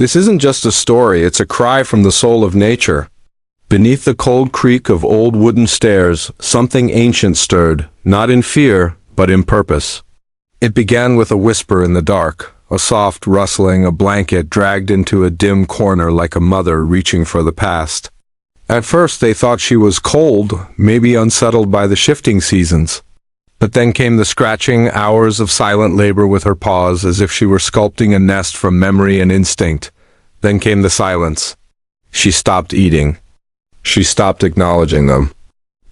This isn't just a story, it's a cry from the soul of nature. Beneath the cold creak of old wooden stairs, something ancient stirred, not in fear, but in purpose. It began with a whisper in the dark, a soft rustling, a blanket dragged into a dim corner like a mother reaching for the past. At first they thought she was cold, maybe unsettled by the shifting seasons. But then came the scratching, hours of silent labor with her paws as if she were sculpting a nest from memory and instinct. Then came the silence. She stopped eating. She stopped acknowledging them.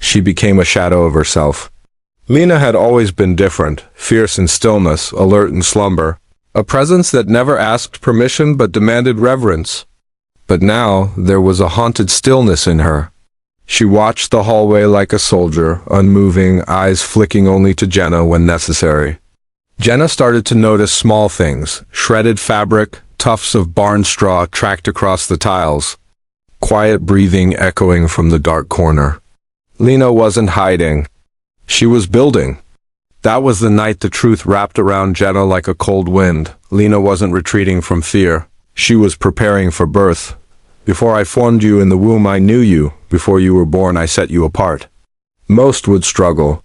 She became a shadow of herself. Lena had always been different, fierce in stillness, alert in slumber, a presence that never asked permission but demanded reverence. But now there was a haunted stillness in her. She watched the hallway like a soldier, unmoving, eyes flicking only to Jenna when necessary. Jenna started to notice small things, shredded fabric, tufts of barn straw tracked across the tiles, quiet breathing echoing from the dark corner. Lena wasn't hiding. She was building. That was the night the truth wrapped around Jenna like a cold wind. Lena wasn't retreating from fear. She was preparing for birth. Before I formed you in the womb, I knew you. Before you were born, I set you apart. Most would struggle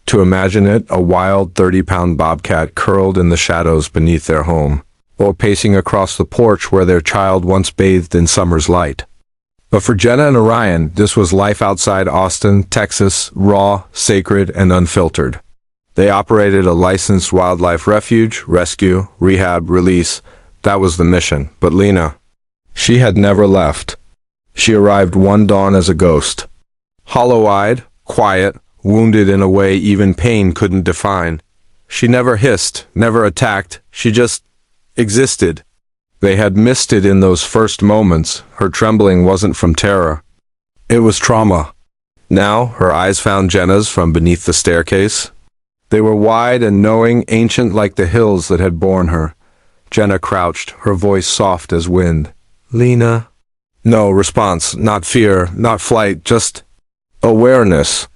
to imagine it, a wild 30-pound bobcat curled in the shadows beneath their home, or pacing across the porch where their child once bathed in summer's light. But for Jenna and Orion, this was life outside Austin, Texas, raw, sacred, and unfiltered. They operated a licensed wildlife refuge, rescue, rehab, release. That was the mission. But Lena, she had never left. She arrived one dawn as a ghost. Hollow-eyed, quiet, wounded in a way even pain couldn't define. She never hissed, never attacked. She just existed. They had missed it in those first moments. Her trembling wasn't from terror. It was trauma. Now, her eyes found Jenna's from beneath the staircase. They were wide and knowing, ancient like the hills that had borne her. Jenna crouched, her voice soft as wind. Lena? No response, not fear, not flight, just awareness.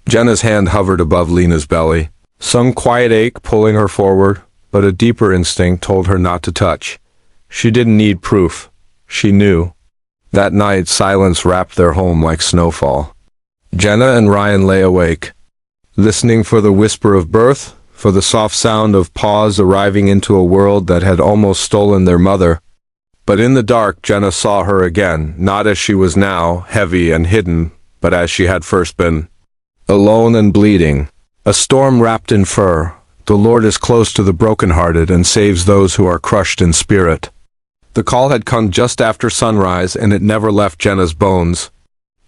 Jenna's hand hovered above Lena's belly. Some quiet ache pulling her forward, but a deeper instinct told her not to touch. She didn't need proof. She knew. That night, silence wrapped their home like snowfall. Jenna and Ryan lay awake, listening for the whisper of birth, for the soft sound of paws arriving into a world that had almost stolen their mother. But in the dark, Jenna saw her again, not as she was now, heavy and hidden, but as she had first been. Alone and bleeding. A storm wrapped in fur. The Lord is close to the brokenhearted and saves those who are crushed in spirit. The call had come just after sunrise, and it never left Jenna's bones.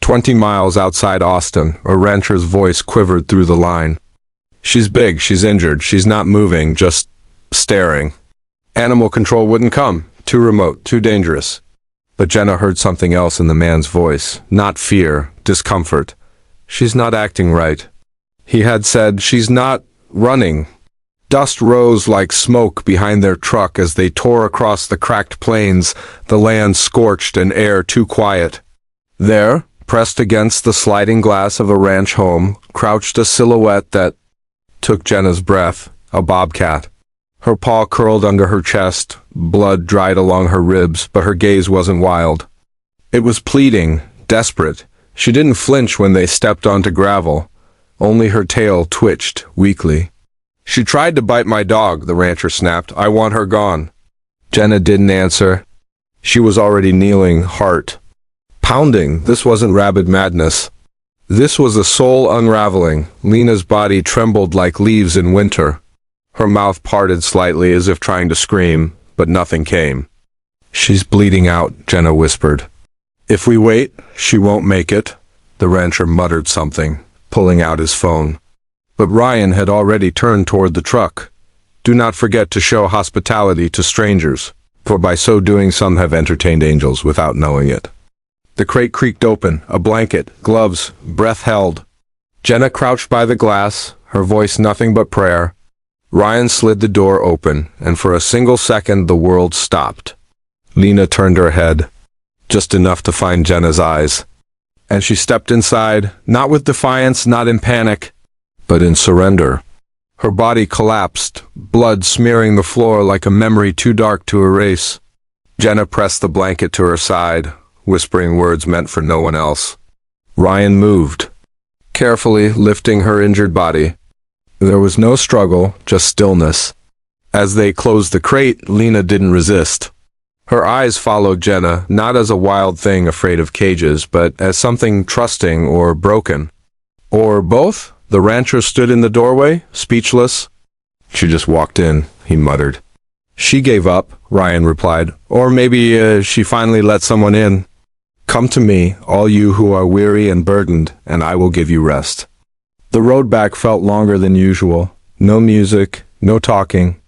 20 miles outside Austin, a rancher's voice quivered through the line. She's big, she's injured, she's not moving, just staring. Animal control wouldn't come. Too remote, too dangerous. But Jenna heard something else in the man's voice. Not fear, discomfort. She's not acting right. He had said, she's not running. Dust rose like smoke behind their truck as they tore across the cracked plains, the land scorched and air too quiet. There, pressed against the sliding glass of a ranch home, crouched a silhouette that took Jenna's breath, a bobcat. Her paw curled under her chest, blood dried along her ribs, but her gaze wasn't wild. It was pleading, desperate. She didn't flinch when they stepped onto gravel. Only her tail twitched, weakly. She tried to bite my dog, the rancher snapped. I want her gone. Jenna didn't answer. She was already kneeling, heart pounding. This wasn't rabid madness. This was a soul unraveling. Lena's body trembled like leaves in winter. Her mouth parted slightly as if trying to scream, but nothing came. She's bleeding out, Jenna whispered. If we wait, she won't make it. The rancher muttered something, pulling out his phone. But Ryan had already turned toward the truck. Do not forget to show hospitality to strangers, for by so doing some have entertained angels without knowing it. The crate creaked open, a blanket, gloves, breath held. Jenna crouched by the glass, her voice nothing but prayer. Ryan slid the door open, and for a single second the world stopped. Lena turned her head, just enough to find Jenna's eyes. And she stepped inside, not with defiance, not in panic, but in surrender. Her body collapsed, blood smearing the floor like a memory too dark to erase. Jenna pressed the blanket to her side, whispering words meant for no one else. Ryan moved, carefully lifting her injured body. There was no struggle, just stillness. As they closed the crate, Lena didn't resist. Her eyes followed Jenna, not as a wild thing afraid of cages, but as something trusting or broken. Or both? The rancher stood in the doorway, speechless. She just walked in, he muttered. She gave up, Ryan replied. Or maybe she finally let someone in. Come to me, all you who are weary and burdened, and I will give you rest. The road back felt longer than usual. No music, no talking.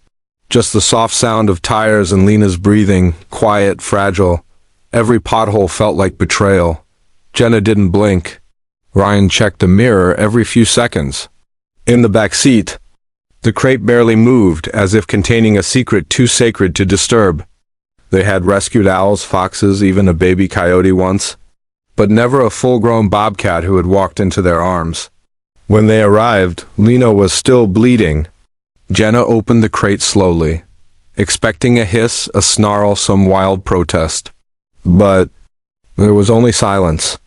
Just the soft sound of tires and Lena's breathing, quiet, fragile. Every pothole felt like betrayal. Jenna didn't blink. Ryan checked a mirror every few seconds. In the back seat, the crate barely moved, as if containing a secret too sacred to disturb. They had rescued owls, foxes, even a baby coyote once, but never a full-grown bobcat who had walked into their arms. When they arrived, Lena was still bleeding. Jenna opened the crate slowly, expecting a hiss, a snarl, some wild protest. But there was only silence.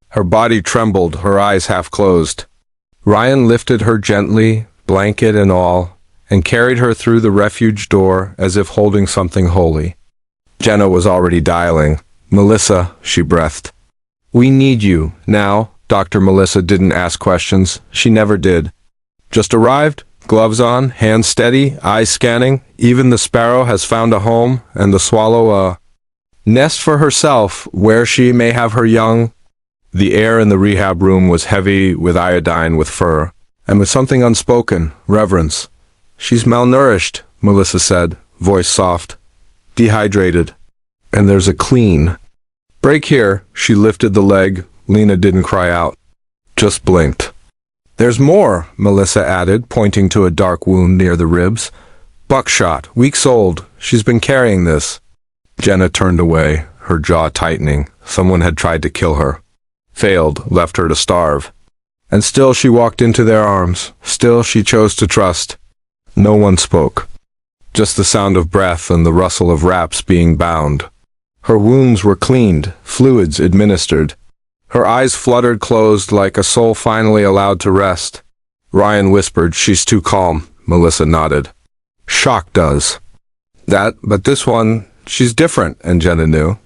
Her body trembled, her eyes half closed. Ryan lifted her gently, blanket and all, and carried her through the refuge door as if holding something holy. Jenna was already dialing. Melissa, she breathed. We need you, now. Dr. Melissa didn't ask questions. She never did. Just arrived, gloves on, hands steady, eyes scanning. Even the sparrow has found a home, and the swallow a nest for herself, where she may have her young. The air in the rehab room was heavy with iodine, with fur, and with something unspoken, reverence. She's malnourished, Melissa said, voice soft. Dehydrated. And there's a clean break here. She lifted the leg. Lena didn't cry out, just blinked. There's more, Melissa added, pointing to a dark wound near the ribs. Buckshot, weeks old. She's been carrying this. Jenna turned away, her jaw tightening. Someone had tried to kill her. Failed, left her to starve. And still she walked into their arms. Still she chose to trust. No one spoke. Just the sound of breath and the rustle of wraps being bound. Her wounds were cleaned, fluids administered. Her eyes fluttered closed like a soul finally allowed to rest. Ryan whispered, she's too calm. Melissa nodded. Shock does. But this one, she's different, and Jenna knew.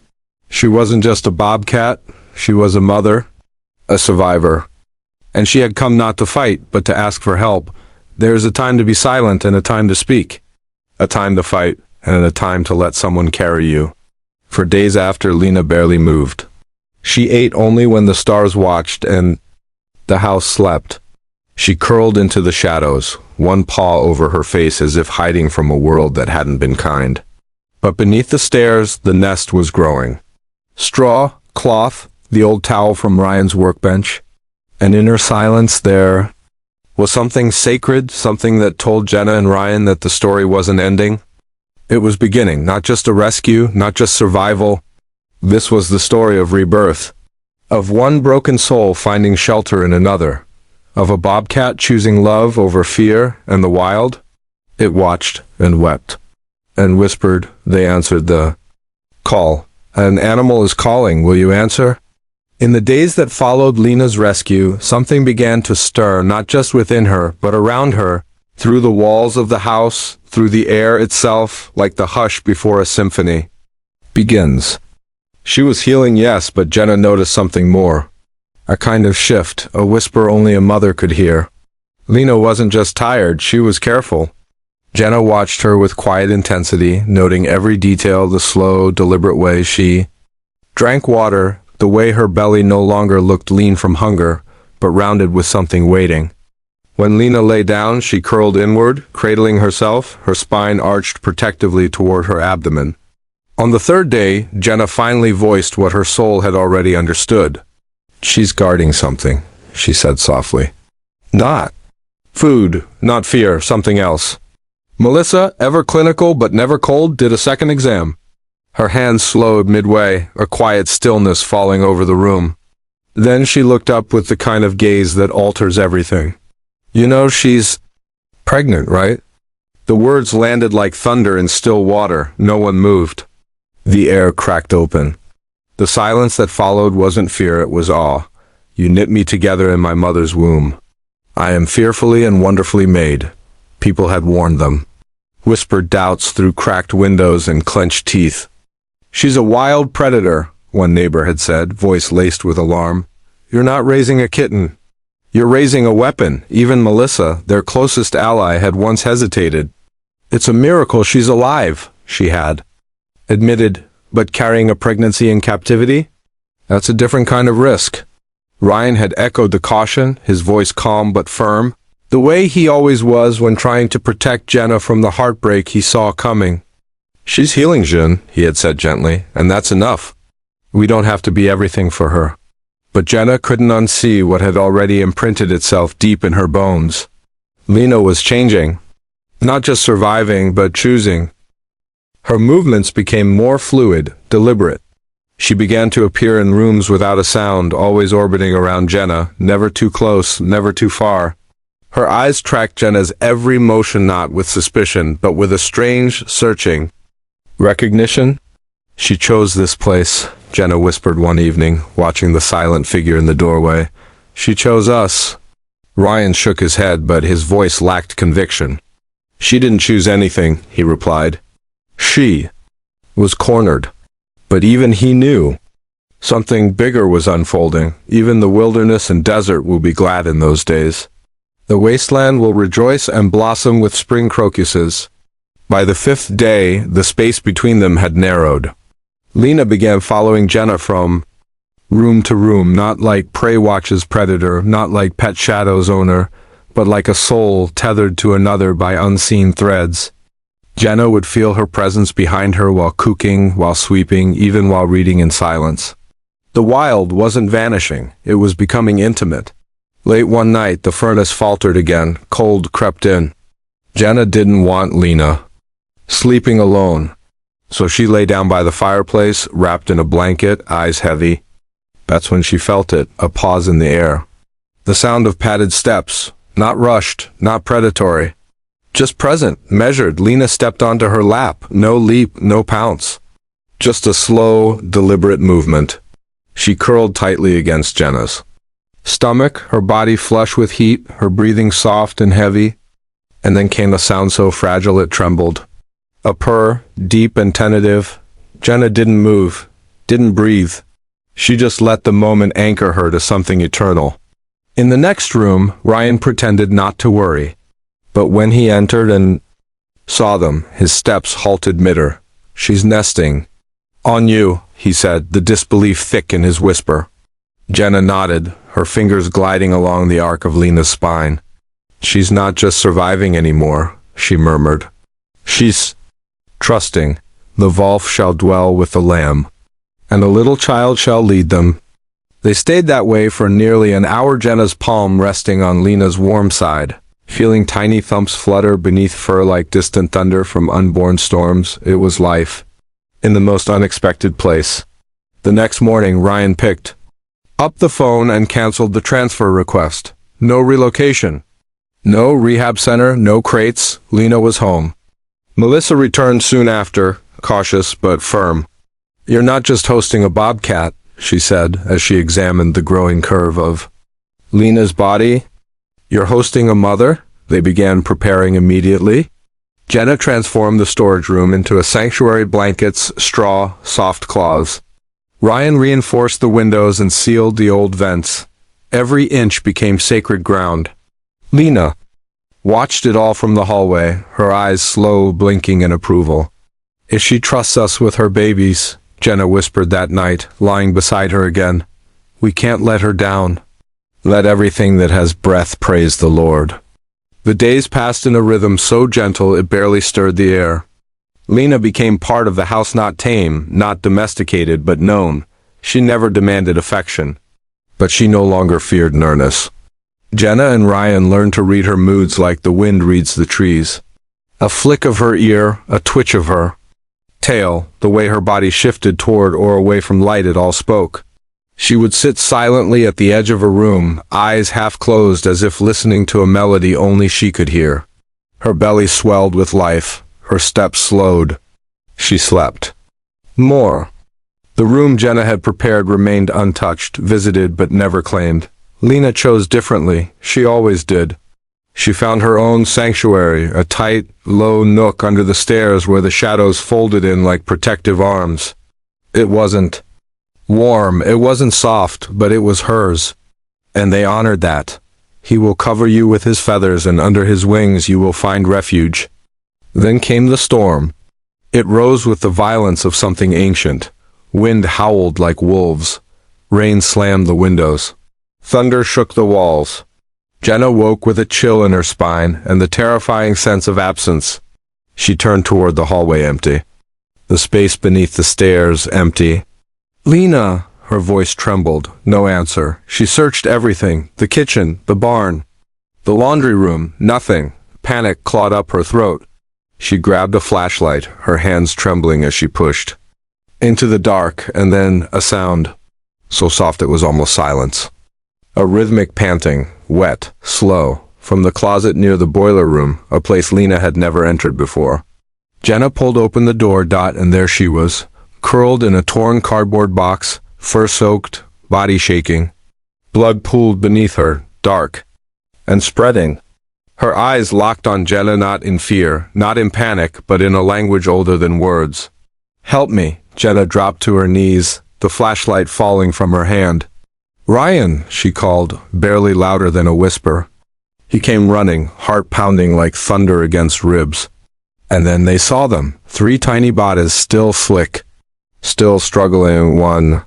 She wasn't just a bobcat. She was a mother, a survivor. And she had come not to fight, but to ask for help. There's a time to be silent and a time to speak. A time to fight, and a time to let someone carry you. For days after, Lena barely moved. She ate only when the stars watched and the house slept. She curled into the shadows, one paw over her face as if hiding from a world that hadn't been kind. But beneath the stairs, the nest was growing. Straw, cloth, the old towel from Ryan's workbench. And in her silence there was something sacred, something that told Jenna and Ryan that the story wasn't ending. It was beginning, not just a rescue, not just survival. This was the story of rebirth, of one broken soul finding shelter in another, of a bobcat choosing love over fear and the wild. It watched and wept, and whispered. They answered the call. An animal is calling, will you answer? In the days that followed Lena's rescue, something began to stir, not just within her, but around her, through the walls of the house, through the air itself, like the hush before a symphony. Begins. She was healing, yes, but Jenna noticed something more. A kind of shift, a whisper only a mother could hear. Lena wasn't just tired, she was careful. Jenna watched her with quiet intensity, noting every detail, the slow, deliberate way she drank water, the way her belly no longer looked lean from hunger, but rounded with something waiting. When Lena lay down, she curled inward, cradling herself, her spine arched protectively toward her abdomen. On the third day, Jenna finally voiced what her soul had already understood. She's guarding something, she said softly. Not food, not fear, something else. Melissa, ever clinical but never cold, did a second exam. Her hands slowed midway, a quiet stillness falling over the room. Then she looked up with the kind of gaze that alters everything. You know, she's pregnant, right? The words landed like thunder in still water. No one moved. The air cracked open. The silence that followed wasn't fear, it was awe. You knit me together in my mother's womb. I am fearfully and wonderfully made. People had warned them. Whispered doubts through cracked windows and clenched teeth. She's a wild predator, one neighbor had said, voice laced with alarm. You're not raising a kitten. You're raising a weapon. Even Melissa, their closest ally, had once hesitated. It's a miracle she's alive, she had admitted, but carrying a pregnancy in captivity? That's a different kind of risk. Ryan had echoed the caution, his voice calm but firm, the way he always was when trying to protect Jenna from the heartbreak he saw coming. She's healing, Jun, he had said gently, and that's enough. We don't have to be everything for her. But Jenna couldn't unsee what had already imprinted itself deep in her bones. Lena was changing. Not just surviving, but choosing. Her movements became more fluid, deliberate. She began to appear in rooms without a sound, always orbiting around Jenna, never too close, never too far. Her eyes tracked Jenna's every motion, not with suspicion, but with a strange, searching recognition. She chose this place, Jenna whispered one evening, watching the silent figure in the doorway. She chose us. Ryan shook his head, but his voice lacked conviction. She didn't choose anything, he replied. She was cornered. But even he knew. Something bigger was unfolding. Even the wilderness and desert will be glad in those days. The wasteland will rejoice and blossom with spring crocuses. By the fifth day, the space between them had narrowed. Lena began following Jenna from room to room, not like prey watches predator, not like pet shadow's owner, but like a soul tethered to another by unseen threads. Jenna would feel her presence behind her while cooking, while sweeping, even while reading in silence. The wild wasn't vanishing, it was becoming intimate. Late one night, the furnace faltered again, cold crept in. Jenna didn't want Lena sleeping alone, so she lay down by the fireplace, wrapped in a blanket, eyes heavy. That's when she felt it, a pause in the air. The sound of padded steps, not rushed, not predatory. Just present, measured. Lena stepped onto her lap. No leap, no pounce. Just a slow, deliberate movement. She curled tightly against Jenna's stomach, her body flush with heat, her breathing soft and heavy. And then came a sound so fragile it trembled. A purr, deep and tentative. Jenna didn't move, didn't breathe. She just let the moment anchor her to something eternal. In the next room, Ryan pretended not to worry. But when he entered and saw them, his steps halted mid-air. She's nesting. On you, he said, the disbelief thick in his whisper. Jenna nodded, her fingers gliding along the arc of Lena's spine. She's not just surviving anymore, she murmured. She's trusting. The wolf shall dwell with the lamb, and a little child shall lead them. They stayed that way for nearly an hour, Jenna's palm resting on Lena's warm side. Feeling tiny thumps flutter beneath fur like distant thunder from unborn storms. It was life. In the most unexpected place. The next morning, Ryan picked up the phone and canceled the transfer request. No relocation. No rehab center, no crates. Lena was home. Melissa returned soon after, cautious but firm. You're not just hosting a bobcat, she said as she examined the growing curve of Lena's body. You're hosting a mother? They began preparing immediately. Jenna transformed the storage room into a sanctuary, blankets, straw, soft cloths. Ryan reinforced the windows and sealed the old vents. Every inch became sacred ground. Lena watched it all from the hallway, her eyes slow, blinking in approval. If she trusts us with her babies, Jenna whispered that night, lying beside her again. We can't let her down. Let everything that has breath praise the Lord. The days passed in a rhythm so gentle it barely stirred the air. Lena became part of the house, not tame, not domesticated, but known. She never demanded affection, but she no longer feared nearness. Jenna and Ryan learned to read her moods like the wind reads the trees. A flick of her ear, a twitch of her tail, the way her body shifted toward or away from light, it all spoke. She would sit silently at the edge of a room, eyes half closed as if listening to a melody only she could hear. Her belly swelled with life, her steps slowed. She slept. More. The room Jenna had prepared remained untouched, visited but never claimed. Lena chose differently. She always did. She found her own sanctuary, a tight, low nook under the stairs where the shadows folded in like protective arms. It wasn't warm, it wasn't soft, but it was hers. And they honored that. He will cover you with his feathers, and under his wings you will find refuge. Then came the storm. It rose with the violence of something ancient. Wind howled like wolves. Rain slammed the windows. Thunder shook the walls. Jenna woke with a chill in her spine and the terrifying sense of absence. She turned toward the hallway, empty. The space beneath the stairs, empty. "Lena!" Her voice trembled. No answer. She searched everything. The kitchen, the barn, the laundry room, nothing. Panic clawed up her throat. She grabbed a flashlight, her hands trembling as she pushed. Into the dark, and then a sound. So soft it was almost silence. A rhythmic panting, wet, slow, from the closet near the boiler room, a place Lena had never entered before. Jenna pulled open the door, and there she was, curled in a torn cardboard box, fur-soaked, body shaking. Blood pooled beneath her, dark and spreading. Her eyes locked on Jenna, not in fear, not in panic, but in a language older than words. "Help me!" Jenna dropped to her knees, the flashlight falling from her hand. "Ryan!" she called, barely louder than a whisper. He came running, heart pounding like thunder against ribs. And then they saw them, 3 tiny bodies, still slick, still struggling. One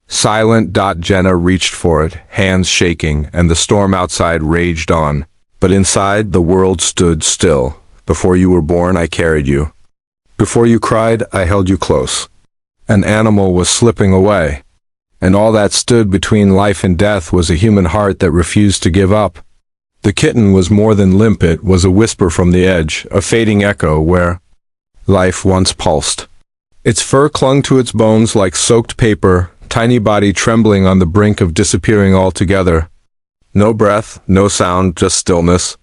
silent. Jenna reached for it, hands shaking, and the storm outside raged on. But inside, the world stood still. Before you were born, I carried you. Before you cried, I held you close. An animal was slipping away. And all that stood between life and death was a human heart that refused to give up. The kitten was more than limp, it was a whisper from the edge, a fading echo where life once pulsed. Its fur clung to its bones like soaked paper, tiny body trembling on the brink of disappearing altogether. No breath, no sound, just stillness.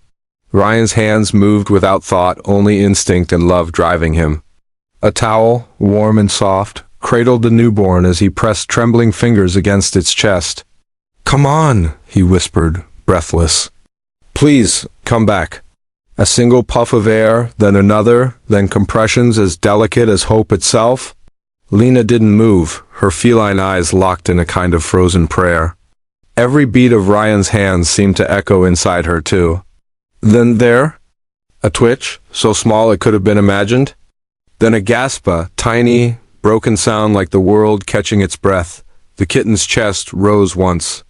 Ryan's hands moved without thought, only instinct and love driving him. A towel, warm and soft, cradled the newborn as he pressed trembling fingers against its chest. "Come on," he whispered, breathless. "Please, come back." A single puff of air, then another, then compressions as delicate as hope itself. Lena didn't move, her feline eyes locked in a kind of frozen prayer. Every beat of Ryan's hands seemed to echo inside her too. Then there, a twitch, so small it could have been imagined. Then a gasp, a tiny, broken sound like the world catching its breath. The kitten's chest rose once.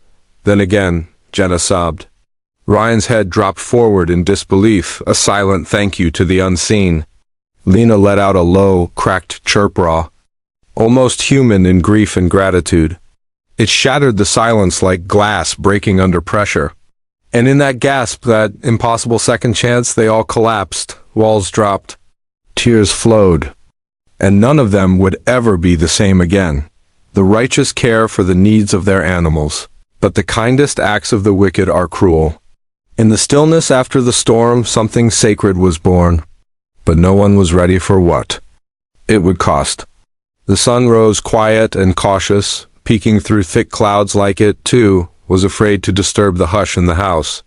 Then again, Jenna sobbed. Ryan's head dropped forward in disbelief, a silent thank you to the unseen. Lena let out a low, cracked chirp, raw, almost human in grief and gratitude. It shattered the silence like glass breaking under pressure. And in that gasp, that impossible second chance, they all collapsed, walls dropped, tears flowed. And none of them would ever be the same again. The righteous care for the needs of their animals, but the kindest acts of the wicked are cruel. In the stillness after the storm, something sacred was born, but no one was ready for what it would cost. The sun rose quiet and cautious, peeking through thick clouds like it, too, was afraid to disturb the hush in the house.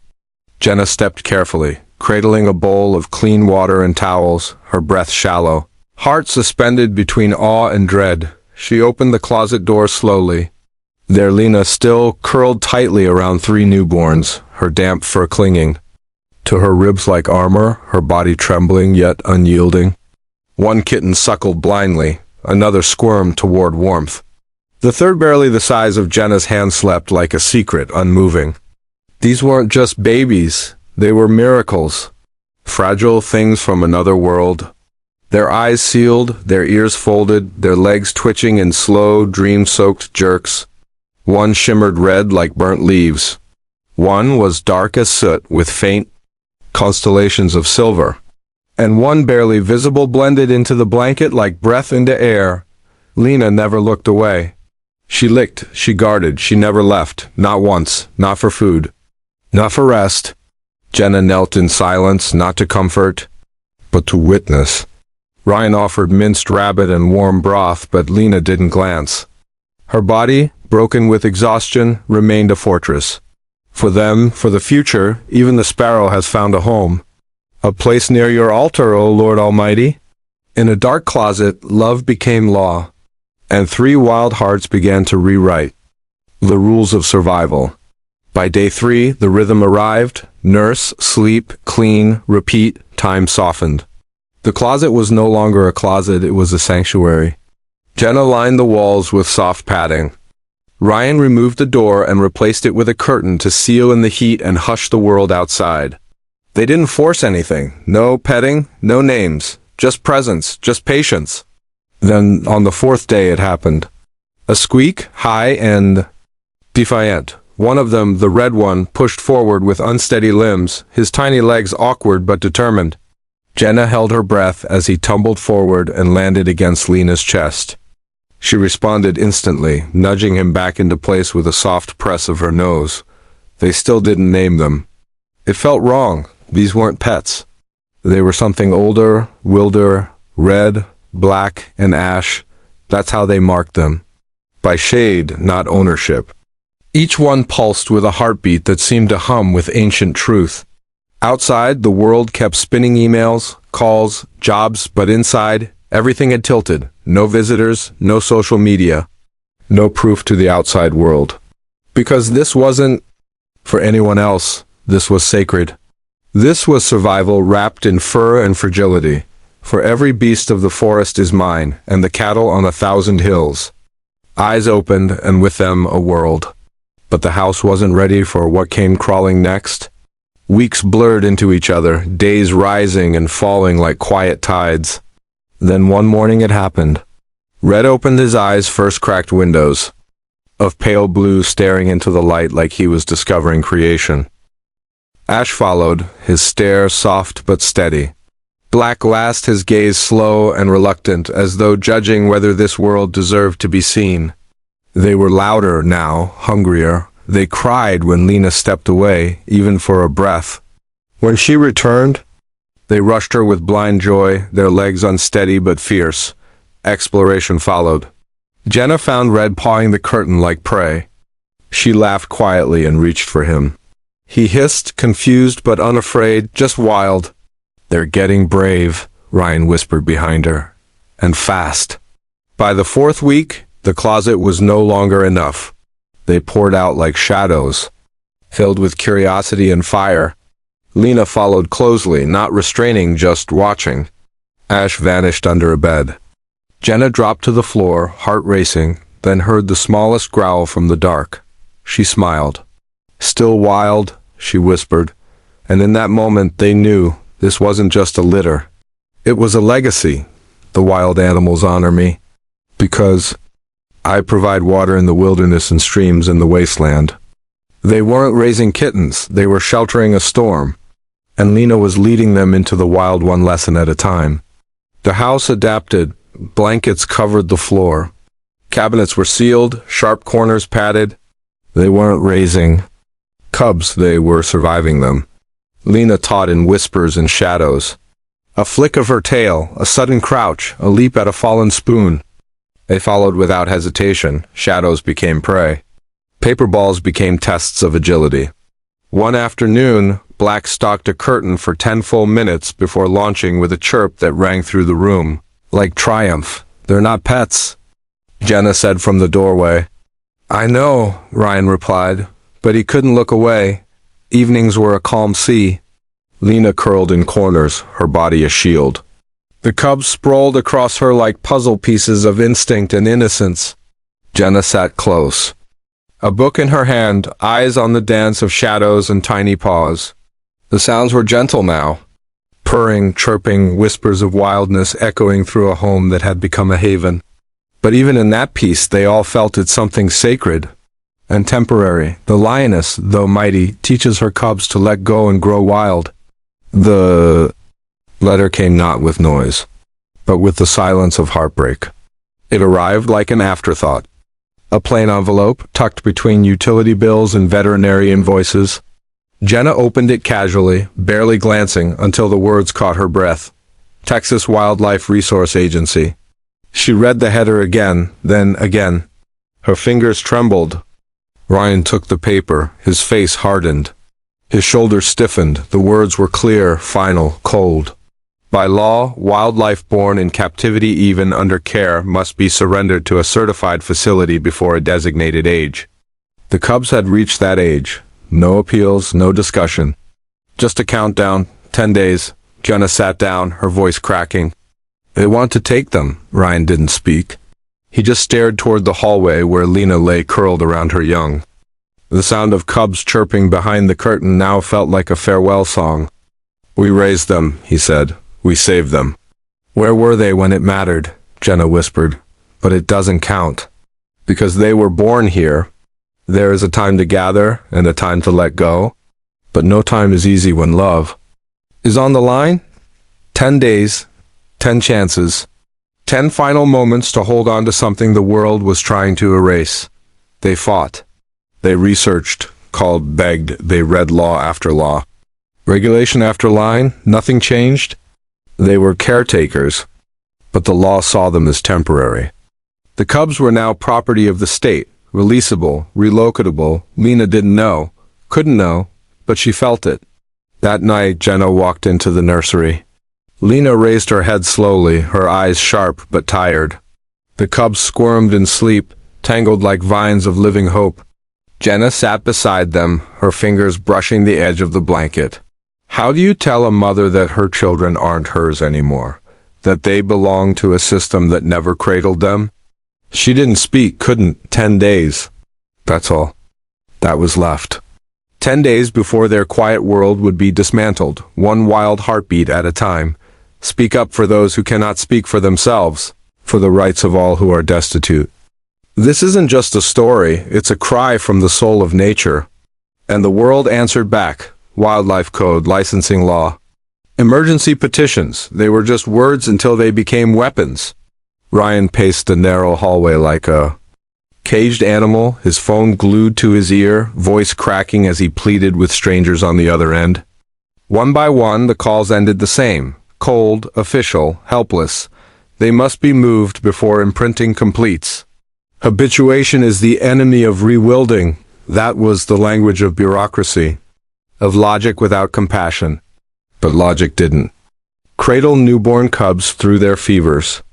Jenna stepped carefully, cradling a bowl of clean water and towels, her breath shallow, heart suspended between awe and dread. She opened the closet door slowly. There Lena, still curled tightly around 3 newborns, her damp fur clinging to her ribs like armor, her body trembling yet unyielding. One kitten suckled blindly, another squirmed toward warmth. The third, barely the size of Jenna's hand, slept like a secret, unmoving. These weren't just babies, they were miracles. Fragile things from another world. Their eyes sealed, their ears folded, their legs twitching in slow, dream-soaked jerks. One shimmered red like burnt leaves. One was dark as soot with faint constellations of silver. And one, barely visible, blended into the blanket like breath into air. Lena never looked away. She licked, she guarded, she never left, not once, not for food, not for rest. Jenna knelt in silence, not to comfort, but to witness. Ryan offered minced rabbit and warm broth, but Lena didn't glance. Her body, broken with exhaustion, remained a fortress. For them, for the future, even the sparrow has found a home. A place near your altar, O Lord Almighty. In a dark closet, love became law, and 3 wild hearts began to rewrite the rules of survival. By day 3, the rhythm arrived: nurse, sleep, clean, repeat. Time softened. The closet was no longer a closet, it was a sanctuary. Jenna lined the walls with soft padding. Ryan removed the door and replaced it with a curtain to seal in the heat and hush the world outside. They didn't force anything. No petting, no names. Just presence, just patience. Then, on the 4th day, it happened. A squeak, high and defiant. One of them, the red one, pushed forward with unsteady limbs, his tiny legs awkward but determined. Jenna held her breath as he tumbled forward and landed against Lena's chest. She responded instantly, nudging him back into place with a soft press of her nose. They still didn't name them. It felt wrong. These weren't pets. They were something older, wilder, red, black, and ash. That's how they marked them. By shade, not ownership. Each one pulsed with a heartbeat that seemed to hum with ancient truth. Outside, the world kept spinning emails, calls, jobs, but inside, everything had tilted. No visitors, no social media, no proof to the outside world. Because this wasn't for anyone else, this was sacred. This was survival wrapped in fur and fragility. For every beast of the forest is mine, and the cattle on 1,000 hills. Eyes opened, and with them a world. But the house wasn't ready for what came crawling next. Weeks blurred into each other, days rising and falling like quiet tides. Then one morning it happened. Red opened his eyes, first cracked windows of pale blue staring into the light like he was discovering creation. Ash followed, his stare soft but steady. Black last, his gaze slow and reluctant, as though judging whether this world deserved to be seen. They were louder now, hungrier. They cried when Lena stepped away, even for a breath. When she returned, they rushed her with blind joy, their legs unsteady but fierce. Exploration followed. Jenna found Red pawing the curtain like prey. She laughed quietly and reached for him. He hissed, confused but unafraid, just wild. "They're getting brave," Ryan whispered behind her. "And fast." By the 4th week, the closet was no longer enough. They poured out like shadows, filled with curiosity and fire. Lena followed closely, not restraining, just watching. Ash vanished under a bed. Jenna dropped to the floor, heart racing, then heard the smallest growl from the dark. She smiled. "Still wild," she whispered, and in that moment they knew this wasn't just a litter. It was a legacy. The wild animals honor me, because I provide water in the wilderness and streams in the wasteland. They weren't raising kittens, they were sheltering a storm, and Lena was leading them into the wild one lesson at a time. The house adapted. Blankets covered the floor. Cabinets were sealed, sharp corners padded. They weren't raising cubs, they were surviving them. Lena taught in whispers and shadows. A flick of her tail, a sudden crouch, a leap at a fallen spoon. They followed without hesitation. Shadows became prey. Paper balls became tests of agility. One afternoon, Black stalked a curtain for 10 full minutes before launching with a chirp that rang through the room. Like triumph. "They're not pets," Jenna said from the doorway. "I know," Ryan replied, but he couldn't look away. Evenings were a calm sea. Lena curled in corners, her body a shield. The cubs sprawled across her like puzzle pieces of instinct and innocence. Jenna sat close. A book in her hand, eyes on the dance of shadows and tiny paws. The sounds were gentle now. Purring, chirping, whispers of wildness echoing through a home that had become a haven. But even in that peace, they all felt it something sacred and temporary. The lioness, though mighty, teaches her cubs to let go and grow wild. The letter came not with noise, but with the silence of heartbreak. It arrived like an afterthought. A plain envelope, tucked between utility bills and veterinary invoices. Jenna opened it casually, barely glancing, until the words caught her breath. Texas Wildlife Resource Agency. She read the header again, then again. Her fingers trembled. Ryan took the paper, his face hardened. His shoulders stiffened, the words were clear, final, cold. By law, wildlife born in captivity even under care must be surrendered to a certified facility before a designated age. The cubs had reached that age. No appeals, no discussion. Just a countdown, 10 days. Jenna sat down, her voice cracking. They want to take them. Ryan didn't speak. He just stared toward the hallway where Lena lay curled around her young. The sound of cubs chirping behind the curtain now felt like a farewell song. We raised them, he said. We saved them. Where were they when it mattered? Jenna whispered. But it doesn't count. Because they were born here. There is a time to gather and a time to let go. But no time is easy when love is on the line. 10 days, 10 chances, 10 final moments to hold on to something the world was trying to erase. They fought. They researched, called, begged. They read law after law. Regulation after line, nothing changed. They were caretakers, but the law saw them as temporary. The cubs were now property of the state, releasable, relocatable. Lena didn't know, couldn't know, but she felt it. That night, Jenna walked into the nursery. Lena raised her head slowly, her eyes sharp but tired. The cubs squirmed in sleep, tangled like vines of living hope. Jenna sat beside them, her fingers brushing the edge of the blanket. How do you tell a mother that her children aren't hers anymore? That they belong to a system that never cradled them? She didn't speak, couldn't. 10 days. That's all. That was left. 10 days before their quiet world would be dismantled, one wild heartbeat at a time. Speak up for those who cannot speak for themselves, for the rights of all who are destitute. This isn't just a story, it's a cry from the soul of nature. And the world answered back. Wildlife code, licensing law. Emergency petitions, they were just words until they became weapons. Ryan paced the narrow hallway like a caged animal, his phone glued to his ear, voice cracking as he pleaded with strangers on the other end. One by one, the calls ended the same. Cold, official, helpless. They must be moved before imprinting completes. Habituation is the enemy of rewilding. That was the language of bureaucracy. Of logic without compassion. But logic didn't. Cradle newborn cubs through their fevers.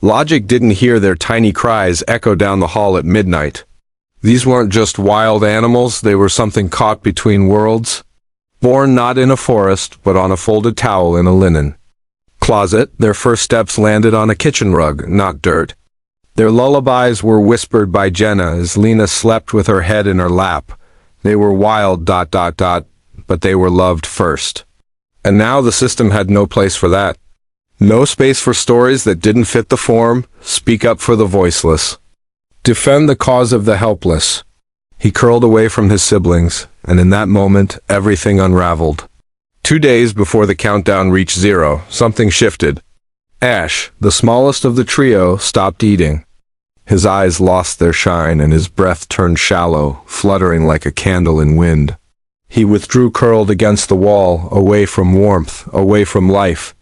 Logic didn't hear their tiny cries echo down the hall at midnight. These weren't just wild animals, they were something caught between worlds. Born not in a forest, but on a folded towel in a linen closet, their first steps landed on a kitchen rug, not dirt. Their lullabies were whispered by Jenna as Lena slept with her head in her lap. They were wild, but they were loved first. And now the system had no place for that. No space for stories that didn't fit the form. Speak up for the voiceless. Defend the cause of the helpless. He curled away from his siblings, and in that moment, everything unraveled. 2 days before the countdown reached 0, something shifted. Ash, the smallest of the trio, stopped eating. His eyes lost their shine, and his breath turned shallow, fluttering like a candle in wind. He withdrew curled against the wall, away from warmth, away from life.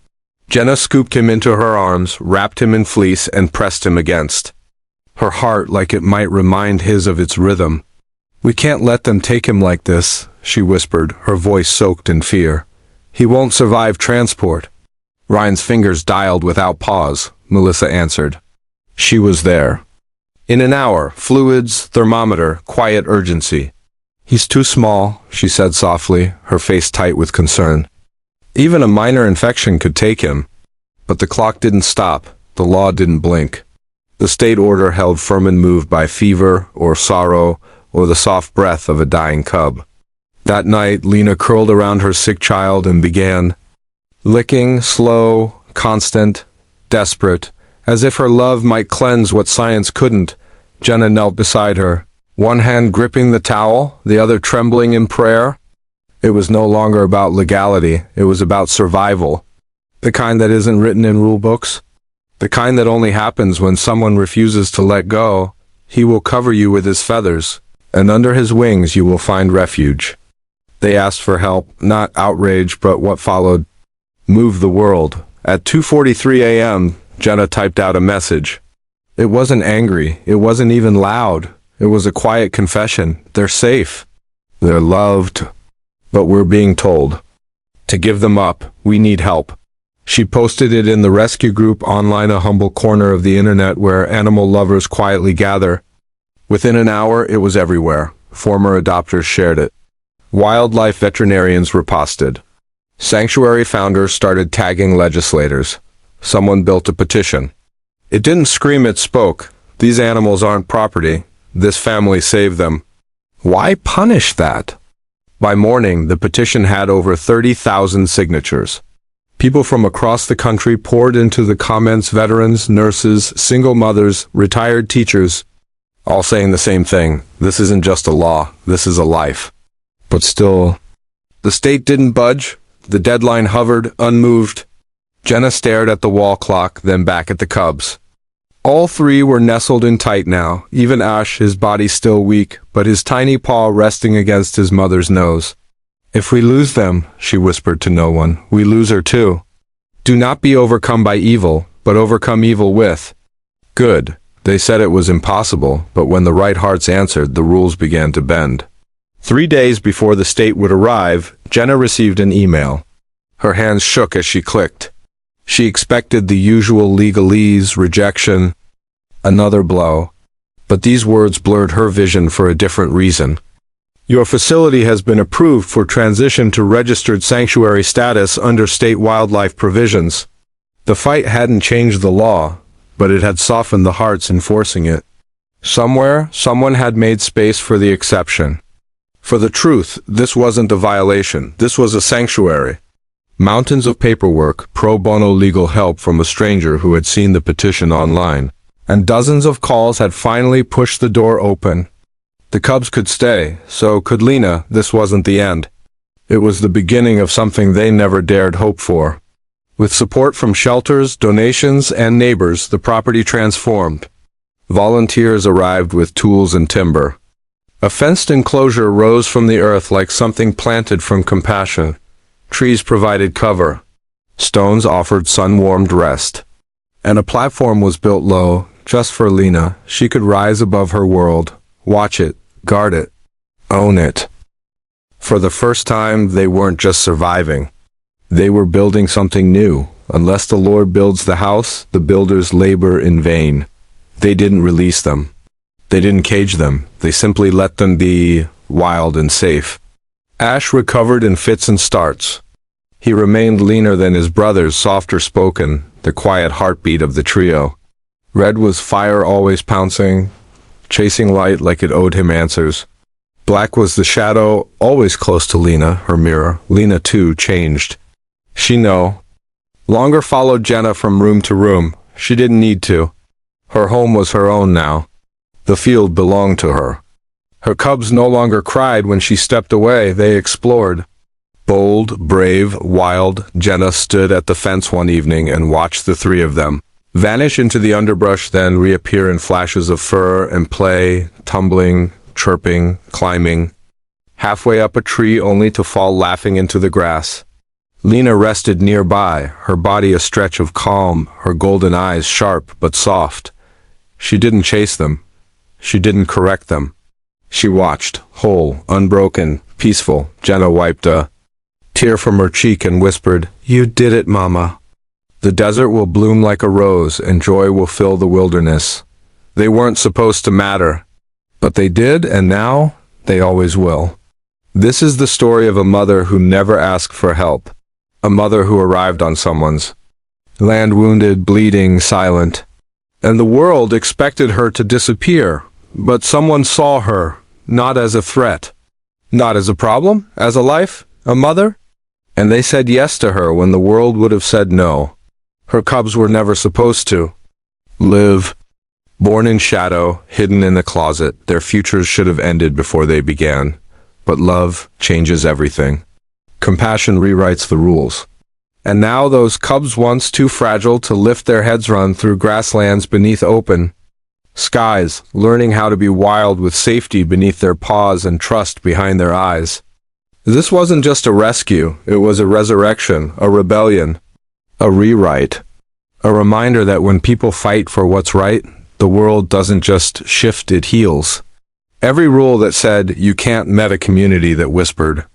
Jenna scooped him into her arms, wrapped him in fleece, and pressed him against her heart like it might remind his of its rhythm. We can't let them take him like this, she whispered, her voice soaked in fear. He won't survive transport. Ryan's fingers dialed without pause, Melissa answered. She was there. In an hour, fluids, thermometer, quiet urgency. He's too small, she said softly, her face tight with concern. Even a minor infection could take him. But the clock didn't stop, the law didn't blink. The state order held firm and moved by fever or sorrow or the soft breath of a dying cub. That night, Lena curled around her sick child and began licking, slow, constant, desperate, as if her love might cleanse what science couldn't. Jenna knelt beside her, one hand gripping the towel, the other trembling in prayer. It was no longer about legality, it was about survival. The kind that isn't written in rule books. The kind that only happens when someone refuses to let go. He will cover you with his feathers, and under his wings you will find refuge. They asked for help, not outrage, but what followed moved the world, At 2:43 a.m., Jenna typed out a message. It wasn't angry. It wasn't even loud. It was a quiet confession. They're safe. They're loved. But we're being told to give them up. We need help. She posted it in the rescue group online, a humble corner of the internet where animal lovers quietly gather. Within an hour, it was everywhere. Former adopters shared it. Wildlife veterinarians reposted. Sanctuary founders started tagging legislators. Someone built a petition. It didn't scream, it spoke. These animals aren't property. This family saved them. Why punish that? By morning, the petition had over 30,000 signatures. People from across the country poured into the comments, veterans, nurses, single mothers, retired teachers, all saying the same thing. This isn't just a law, this is a life. But still, the state didn't budge. The deadline hovered, unmoved. Jenna stared at the wall clock, then back at the cubs. All three were nestled in tight now, even Ash, his body still weak, but his tiny paw resting against his mother's nose. If we lose them, she whispered to no one, we lose her too. Do not be overcome by evil, but overcome evil with good. They said it was impossible, but when the right hearts answered, the rules began to bend. 3 days before the state would arrive, Jenna received an email. Her hands shook as she clicked. She expected the usual legalese, rejection, another blow. But these words blurred her vision for a different reason. Your facility has been approved for transition to registered sanctuary status under state wildlife provisions. The fight hadn't changed the law, but it had softened the hearts enforcing it. Somewhere, someone had made space for the exception. For the truth, this wasn't a violation. This was a sanctuary. Mountains of paperwork, pro bono legal help from a stranger who had seen the petition online, and dozens of calls had finally pushed the door open. The cubs could stay, so could Lena. This wasn't the end. It was the beginning of something they never dared hope for. With support from shelters, donations, and neighbors, the property transformed. Volunteers arrived with tools and timber. A fenced enclosure rose from the earth like something planted from compassion. Trees provided cover. Stones offered sun-warmed rest. And a platform was built low, just for Lena. She could rise above her world, watch it, guard it, own it. For the first time, they weren't just surviving. They were building something new. Unless the Lord builds the house, the builders labor in vain. They didn't release them. They didn't cage them. They simply let them be wild and safe. Ash recovered in fits and starts. He remained leaner than his brothers, softer spoken, the quiet heartbeat of the trio. Red was fire, always pouncing, chasing light like it owed him answers. Black was the shadow, always close to Lena, her mirror. Lena, too, changed. She know. Longer followed Jenna from room to room. She didn't need to. Her home was her own now. The field belonged to her. Her cubs no longer cried when she stepped away. They explored. Bold, brave, wild, Jenna stood at the fence one evening and watched the three of them vanish into the underbrush, then reappear in flashes of fur and play, tumbling, chirping, climbing. Halfway up a tree only to fall laughing into the grass. Lena rested nearby, her body a stretch of calm, her golden eyes sharp but soft. She didn't chase them. She didn't correct them. She watched, whole, unbroken, peaceful. Jenna wiped a tear from her cheek and whispered, "You did it, Mama. The desert will bloom like a rose, and joy will fill the wilderness." They weren't supposed to matter, but they did, and now they always will. This is the story of a mother who never asked for help. A mother who arrived on someone's land, wounded, bleeding, silent. And the world expected her to disappear. But someone saw her, not as a threat, not as a problem, as a life, a mother. And they said yes to her when the world would have said no. Her cubs were never supposed to live. Born in shadow, hidden in a closet, their futures should have ended before they began. But love changes everything. Compassion rewrites the rules. And now those cubs, once too fragile to lift their heads, run through grasslands beneath open skies, learning how to be wild with safety beneath their paws and trust behind their eyes. This wasn't just a rescue, it was a resurrection, a rebellion. A rewrite. A reminder that when people fight for what's right, the world doesn't just shift, it heals. Every rule that said you can't met a community that whispered,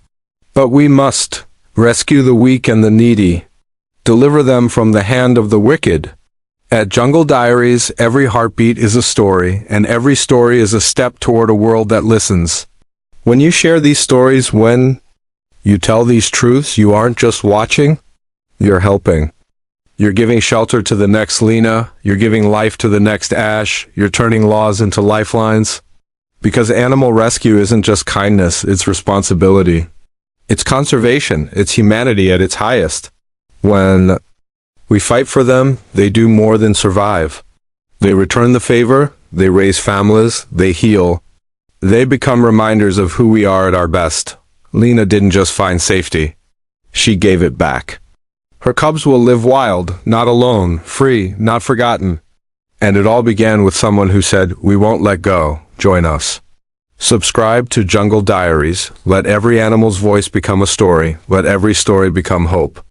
but we must rescue the weak and the needy, deliver them from the hand of the wicked. At Jungle Diaries, every heartbeat is a story, and every story is a step toward a world that listens. When you share these stories, when you tell these truths, you aren't just watching, you're helping. You're giving shelter to the next Lena, you're giving life to the next Ash, you're turning laws into lifelines. Because animal rescue isn't just kindness, it's responsibility. It's conservation, it's humanity at its highest. When we fight for them, they do more than survive. They return the favor, they raise families, they heal. They become reminders of who we are at our best. Lena didn't just find safety, she gave it back. Her cubs will live wild, not alone, free, not forgotten. And it all began with someone who said, "We won't let go, join us." Subscribe to Jungle Diaries. Let every animal's voice become a story. Let every story become hope.